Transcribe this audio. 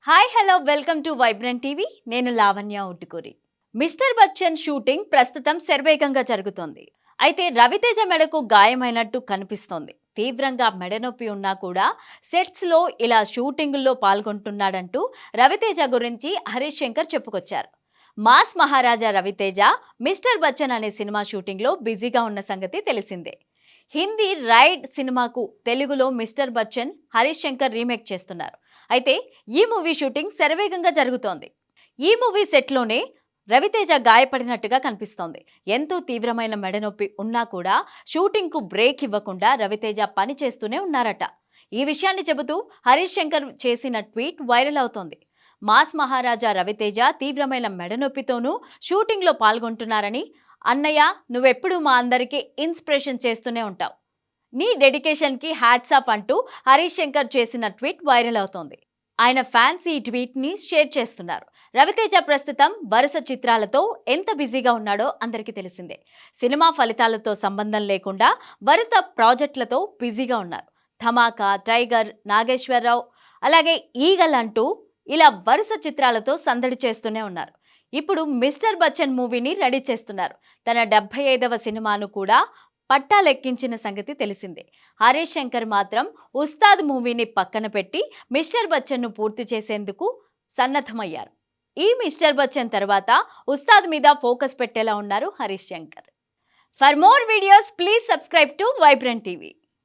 Hi hello welcome to vibrant TV. నేను Lavanya Uttukuri. Mister Bachchan shooting ప్రస్తుతం శరవేగంగా జరుగుతోంది. అయితే రవితేజ మెడకు గాయమైనట్టు కనిపిస్తోంది. తీవ్రంగా మెడనొప్పి ఉన్నా కూడా సెట్స్లో ఇలా షూటింగుల్లో పాల్గొంటున్నాడంటూ రవితేజ గురించి హరీష్ శంకర్ చెప్పుకొచ్చారు. మాస్ మహారాజా రవితేజ మిస్టర్ బచ్చన్ అనే సినిమా షూటింగ్లో బిజీగా ఉన్న సంగతి తెలిసిందే. హిందీ రైడ్ సినిమాకు తెలుగులో మిస్టర్ బచ్చన్ హరీష్ శంకర్ రీమేక్ చేస్తున్నారు. అయితే ఈ మూవీ షూటింగ్ శరవేగంగా జరుగుతోంది. ఈ మూవీ సెట్లోనే రవితేజ గాయపడినట్టుగా కనిపిస్తోంది. ఎంతో తీవ్రమైన మెడనొప్పి ఉన్నా కూడా షూటింగ్కు బ్రేక్ ఇవ్వకుండా రవితేజ పని చేస్తూనే ఉన్నారట. ఈ విషయాన్ని చెబుతూ హరీష్ శంకర్ చేసిన ట్వీట్ వైరల్ అవుతోంది. మాస్ మహారాజా రవితేజ తీవ్రమైన మెడనొప్పితోనూ షూటింగ్లో పాల్గొంటున్నారని, అన్నయ్య నువ్వెప్పుడూ మా అందరికీ ఇన్స్పిరేషన్ చేస్తూనే ఉంటావు, నీ డెడికేషన్కి హ్యాట్స్ ఆఫ్ అంటూ హరీష్ శంకర్ చేసిన ట్వీట్ వైరల్ అవుతోంది. ఆయన ఫ్యాన్స్ ఈ ట్వీట్ని షేర్ చేస్తున్నారు. రవితేజ ప్రస్తుతం వరుస చిత్రాలతో ఎంత బిజీగా ఉన్నాడో అందరికీ తెలిసిందే. సినిమా ఫలితాలతో సంబంధం లేకుండా వరుస ప్రాజెక్టులతో బిజీగా ఉన్నారు. ధమాకా, టైగర్, నాగేశ్వరరావు, అలాగే ఈగల్ అంటూ ఇలా వరుస చిత్రాలతో సందడి చేస్తూనే ఉన్నారు. ఇప్పుడు మిస్టర్ బచ్చన్ మూవీని రెడీ చేస్తున్నారు. తన 75వ సినిమాను కూడా పట్టాలెక్కించిన సంగతి తెలిసిందే. హరీష్ శంకర్ మాత్రం ఉస్తాద్ మూవీని పక్కన పెట్టి మిస్టర్ బచ్చన్ను పూర్తి చేసేందుకు సన్నద్ధమయ్యారు. ఈ మిస్టర్ బచ్చన్ తర్వాత ఉస్తాద్ మీద ఫోకస్ పెట్టేలా ఉన్నారు Harish Shankar. For more videos please subscribe to vibrant TV.